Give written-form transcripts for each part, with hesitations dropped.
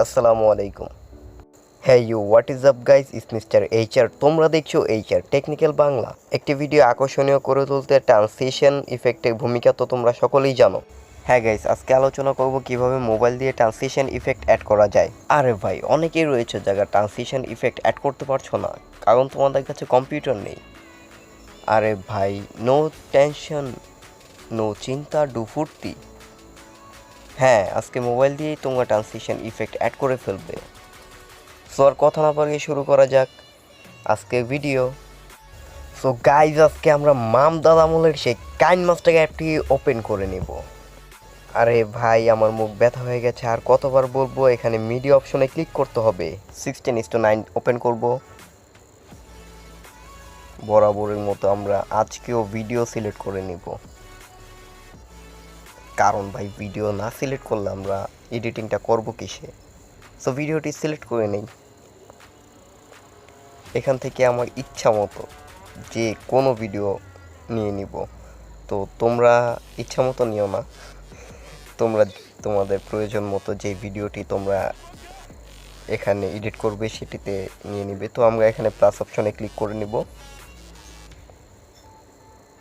আসসালামু আলাইকুম। হ্যাঁ what is up guys, is mister HR. তোমরা দেখছো এইচআর টেকনিক্যাল বাংলা। একটি ভিডিও আকর্ষণীয় করে তুলতে ট্রান্সিশন ইফেক্টের ভূমিকা তো তোমরা সকলেই জানো। হ্যাঁ গাইস, আজকে আলোচনা করব কিভাবে মোবাইল দিয়ে ট্রান্সিশন ইফেক্ট অ্যাড করা যায়। আরে ভাই, অনেকেই রয়েছে যারা ট্রান্সিশন ইফেক্ট অ্যাড করতে পারছো না, কারণ তোমাদের কাছে কম্পিউটার নেই। আরে ভাই, নো টেনশন, নো চিন্তা, ডু ফুর্তি। হ্যাঁ, আজকে মোবাইল দিয়েই তোমরা ট্রান্সিশন ইফেক্ট অ্যাড করে ফেলবে। সো আর কথা না বাড়িয়ে শুরু করা যাক আজকের ভিডিও। সো গাইজ, আজকে আমরা মামদাদ আমলের সেই কাইন মাস্টার অ্যাপটি ওপেন করে নেব। আরে ভাই, আমার মুখ ব্যথা হয়ে গেছে, আর কতবার বলবো। এখানে মিডিয়া অপশনে ক্লিক করতে হবে। 16:9 ওপেন করব। বরাবরের মতো আমরা আজকেও ভিডিও সিলেক্ট করে নিব, কারণ ভাই ভিডিও না সিলেক্ট করলে আমরা এডিটিংটা করব কিসে। সো ভিডিওটি সিলেক্ট করে নেই। এখান থেকে আমার ইচ্ছা মতো যে কোনো ভিডিও নিয়ে নিব। তো তোমরা ইচ্ছা মতো নিও না, তোমরা তোমাদের প্রয়োজন মতো যে ভিডিওটি তোমরা এখানে এডিট করবে সেটিতে নিয়ে নিবে। তো আমরা এখানে প্লাস অপশনে ক্লিক করে নিব।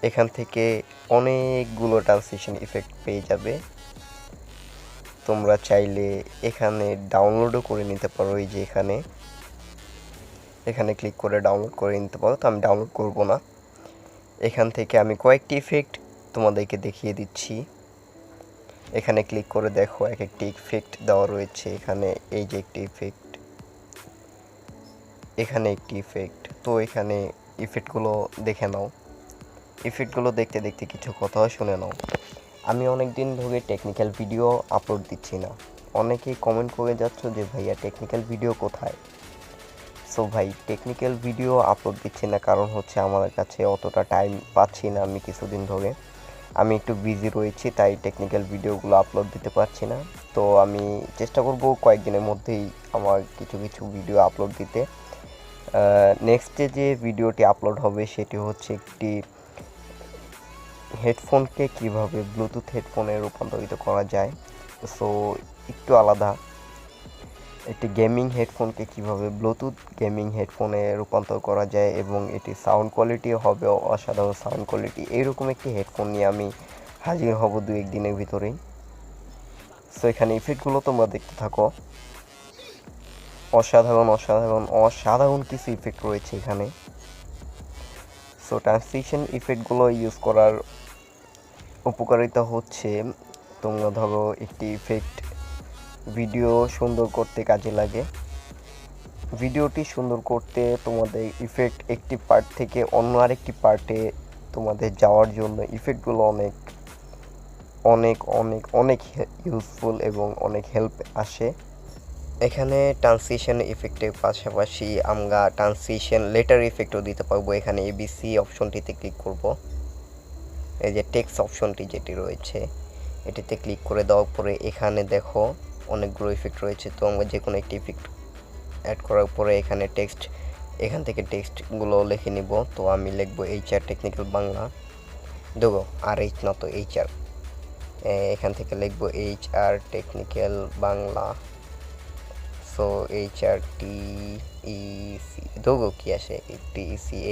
এখান থেকে অনেকগুলো ট্রান্সিশন ইফেক্ট পেয়ে যাবে। তোমরা চাইলে এখানে ডাউনলোডও করে নিতে পারো। এই যে এখানে ক্লিক করে ডাউনলোড করে নিতে পারো। তো আমি ডাউনলোড করব না। এখান থেকে আমি কয়েকটি ইফেক্ট তোমাদেরকে দেখিয়ে দিচ্ছি। এখানে ক্লিক করে দেখো, এক একটি ইফেক্ট দেওয়া রয়েছে। এখানে এই যে একটি ইফেক্ট, এখানে একটি ইফেক্ট। তো এখানে ইফেক্টগুলো দেখে নাও। ইফেক্টগুলো দেখতে দেখতে কিছু কথাও শুনে নাও। আমি অনেক দিন ধরে টেকনিক্যাল ভিডিও আপলোড দিচ্ছি না। অনেকেই কমেন্ট করে যাচ্ছ যে ভাইয়া টেকনিক্যাল ভিডিও কোথায়। সো ভাই, টেকনিক্যাল ভিডিও আপলোড দিচ্ছি না কারণ হচ্ছে আমার কাছে অতটা টাইম পাচ্ছি না। আমি কিছুদিন ধরে আমি একটু বিজি রয়েছি, তাই টেকনিক্যাল ভিডিওগুলো আপলোড দিতে পারছি না। তো আমি চেষ্টা করব কয়েকদিনের মধ্যেই আমার কিছু কিছু ভিডিও আপলোড দিতে। নেক্সটে যে ভিডিওটি আপলোড হবে সেটি হচ্ছে একটি হেডফোনকে কিভাবে ব্লুটুথ হেডফোনে রূপান্তরিত করা যায়। সো একটু আলাদা। একটি গেমিং হেডফোনকে কিভাবে ব্লুটুথ গেমিং হেডফোনে রূপান্তর করা যায় এবং এটি সাউন্ড কোয়ালিটি হবে অসাধারণ সাউন্ড কোয়ালিটি। এইরকম একটি হেডফোন নিয়ে আমি হাজির হব 2-1 দিনের ভিতরেই। সো এখানে ইফেক্টগুলো তোমরা দেখতে থাকো। অসাধারণ অসাধারণ অসাধারণ কিছু ইফেক্ট রয়েছে এখানে। সো ট্রান্সিশন ইফেক্টগুলো ইউজ করার উপকারিতা হচ্ছে, তোমরা ধরো একটি ইফেক্ট ভিডিও সুন্দর করতে কাজে লাগে। ভিডিওটি সুন্দর করতে তোমাদের ইফেক্ট একটি পার্ট থেকে অন্য আরেকটি পার্টে তোমাদের যাওয়ার জন্য ইফেক্টগুলো অনেক অনেক অনেক অনেক ইউজফুল এবং অনেক হেল্প আসে। এখানে ট্রান্সিশন ইফেক্টের পাশাপাশি আমরা ট্রান্সিশন লেটার ইফেক্টও দিতে পারবো। এখানে এবিসি অপশনটিতে ক্লিক করব। এই যে টেক্সট অপশনটি যেটি রয়েছে এটিতে ক্লিক করে দেওয়ার পরে এখানে দেখো অনেকগুলো ইফেক্ট রয়েছে। তো আমরা যে কোনো একটি ইফেক্ট অ্যাড করার পরে এখানে এখান থেকে টেক্সটগুলো লিখে নিব। তো আমি লিখবো এইচআর টেকনিক্যাল বাংলা। দেখো, আর এইচ না, তো এইচআর। এখান থেকে লিখবো HR technical Bangla. So HR TEC, দেখো কি আসে, TECHNICEAL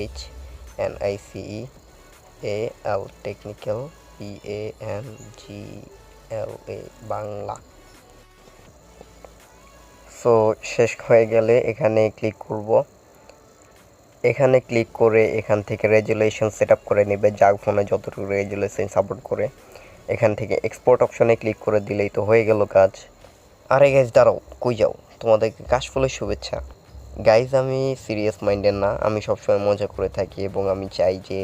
technical BANGLA Bangla. So শেষ হয়ে গেলে এখানে ক্লিক করব। এখানে ক্লিক করে এখান থেকে রেজুলেশন সেট আপ করে নেবে, যার ফোনে যতটুকু রেজুলেশন সাপোর্ট করে। এখান থেকে এক্সপোর্ট অপশনে ক্লিক করে দিলেই তো হয়ে গেল কাজ। আরে গাইজ দাঁড়াও, কই যাও? তোমাদেরকে কাশফুলের শুভেচ্ছা। গাইজ, আমি সিরিয়াস মাইন্ডের না, আমি সবসময় মজা করে থাকি এবং আমি চাই যে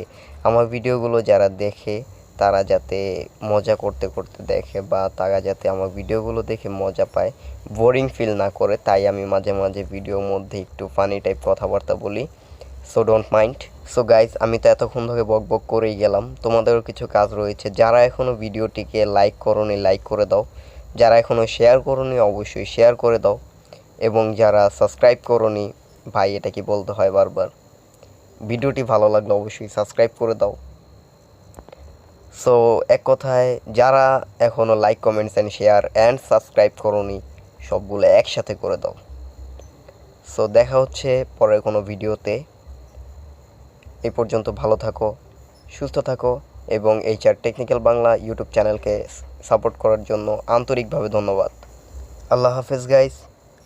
আমার ভিডিওগুলো যারা দেখে তারা যাতে মজা করতে করতে দেখে, বা তারা যাতে আমার ভিডিওগুলো দেখে মজা পায়, বোরিং ফিল না করে। তাই আমি মাঝে মাঝে ভিডিওর মধ্যে একটু ফানি টাইপ কথাবার্তা বলি। So don't mind. So guys, আমি তো এতক্ষণ ধরে বক বক করেই গেলাম। তোমাদেরও কিছু কাজ রয়েছে। যারা এখনও ভিডিওটিকে লাইক করোনি লাইক করে দাও, যারা এখনও শেয়ার করোনি অবশ্যই শেয়ার করে দাও, এবং যারা সাবস্ক্রাইব করোনি, ভাই এটা কি বলতে হয় বারবার, ভিডিওটি ভালো লাগলে অবশ্যই সাবস্ক্রাইব করে দাও। সো এক কথায়, যারা এখনও like comments and share and subscribe করোনি সবগুলো একসাথে করে দাও। সো দেখা হচ্ছে পরের কোনো ভিডিওতে। এই পর্যন্ত ভালো থাকো, সুস্থ থাকো এবং HR টেকনিক্যাল বাংলা ইউটিউব চ্যানেলকে সাপোর্ট করার জন্য আন্তরিকভাবে ধন্যবাদ। আল্লাহ হাফেজ গাইস।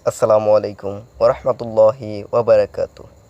আসসালামু আলাইকুম ওয়া রাহমাতুল্লাহি ওয়া বারাকাতুহু।